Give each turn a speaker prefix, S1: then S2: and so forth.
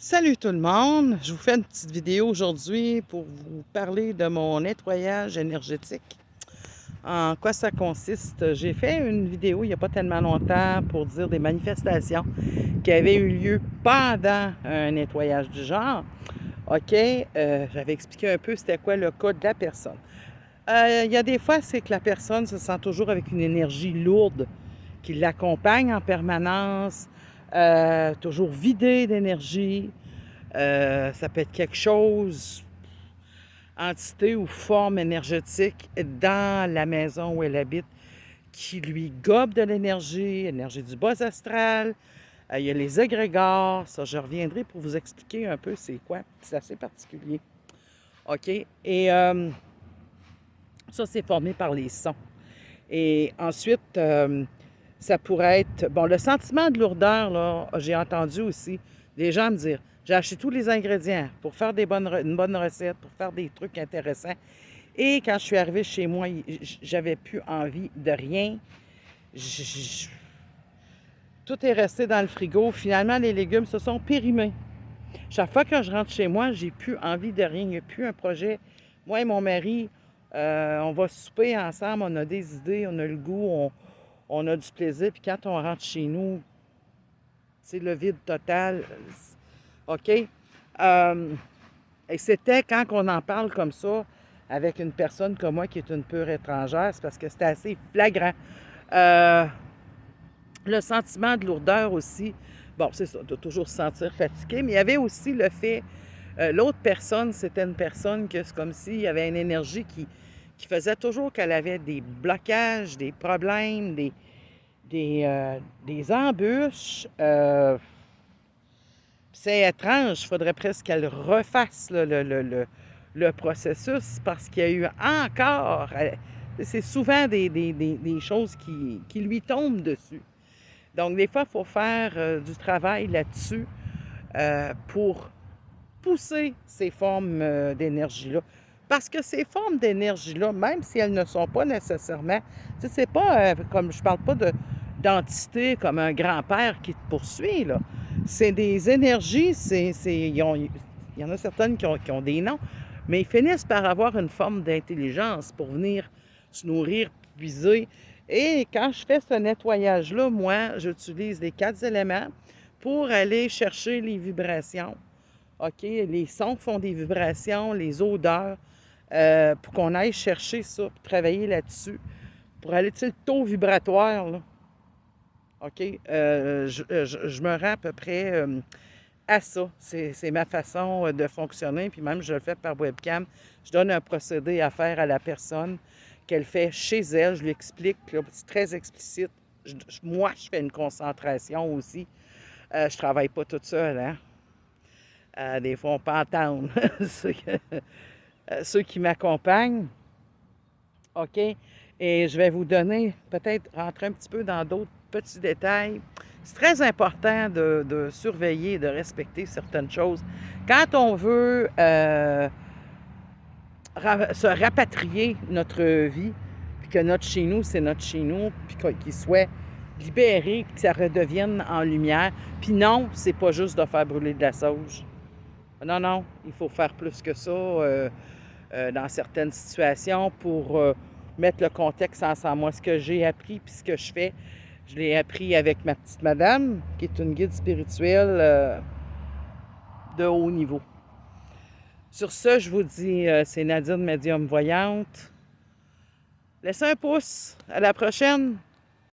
S1: Salut tout le monde! Je vous fais une petite vidéo aujourd'hui pour vous parler de mon nettoyage énergétique. En quoi ça consiste? J'ai fait une vidéo il n'y a pas tellement longtemps pour dire des manifestations qui avaient eu lieu pendant un nettoyage du genre. OK? J'avais expliqué un peu c'était quoi le cas de la personne. Il y a des fois, c'est que la personne se sent toujours avec une énergie lourde qui l'accompagne en permanence, toujours vidée d'énergie. Ça peut être quelque chose, entité ou forme énergétique dans la maison où elle habite qui lui gobe de l'énergie, énergie du bas astral. Il y a les égrégores, ça je reviendrai pour vous expliquer un peu c'est quoi. C'est assez particulier. OK? Et ça, c'est formé par les sons. Et ensuite, ça pourrait être... Bon, le sentiment de lourdeur, là, j'ai entendu aussi des gens me dire, j'ai acheté tous les ingrédients pour faire une bonne recette, pour faire des trucs intéressants. Et quand je suis arrivée chez moi, j'avais plus envie de rien. Tout est resté dans le frigo. Finalement, les légumes se sont périmés. Chaque fois que je rentre chez moi, j'ai plus envie de rien. Il n'y a plus un projet. Moi et mon mari, on va souper ensemble, on a des idées, on a le goût, on a du plaisir. Puis quand on rentre chez nous, c'est le vide total. OK? Et c'était quand on en parle comme ça avec une personne comme moi qui est une pure étrangère, c'est parce que c'était assez flagrant. Euh, le sentiment de lourdeur aussi, bon, c'est ça, de toujours se sentir fatigué, mais il y avait aussi le fait, l'autre personne, c'était une personne que c'est comme s'il y avait une énergie qui faisait toujours qu'elle avait des blocages, des problèmes, des embûches. C'est étrange, il faudrait presque qu'elle refasse là, le processus parce qu'il y a eu encore, c'est souvent des choses qui lui tombent dessus. Donc, des fois, il faut faire du travail là-dessus pour pousser ces formes d'énergie-là. Parce que ces formes d'énergie-là, même si elles ne sont pas nécessairement, tu sais, c'est pas comme, je parle pas d'entité comme un grand-père qui te poursuit, là. C'est des énergies, il y en a certaines qui ont des noms, mais ils finissent par avoir une forme d'intelligence pour venir se nourrir, puiser. Et quand je fais ce nettoyage-là, moi, j'utilise les 4 éléments pour aller chercher les vibrations. OK? Les sons font des vibrations, les odeurs, pour qu'on aille chercher ça, pour travailler là-dessus, pour aller, tu sais, le taux vibratoire, là. OK? Je me rends à peu près à ça. C'est ma façon de fonctionner, puis même je le fais par webcam. Je donne un procédé à faire à la personne qu'elle fait chez elle. Je lui explique, là, c'est très explicite. Moi, je fais une concentration aussi. Je travaille pas toute seule, hein? Des fois, on peut entendre ceux qui m'accompagnent. OK? Et je vais vous donner, peut-être rentrer un petit peu dans d'autres petits détails. C'est très important de surveiller et de respecter certaines choses. Quand on veut se rapatrier notre vie, puis que notre chez nous, c'est notre chez nous, puis qu'il soit libéré, que ça redevienne en lumière. Puis non, c'est pas juste de faire brûler de la sauge. Non, non, il faut faire plus que ça dans certaines situations pour mettre le contexte ensemble. Moi, ce que j'ai appris puis ce que je fais, je l'ai appris avec ma petite madame, qui est une guide spirituelle de haut niveau. Sur ce, je vous dis, c'est Nadine, médium voyante. Laissez un pouce. À la prochaine.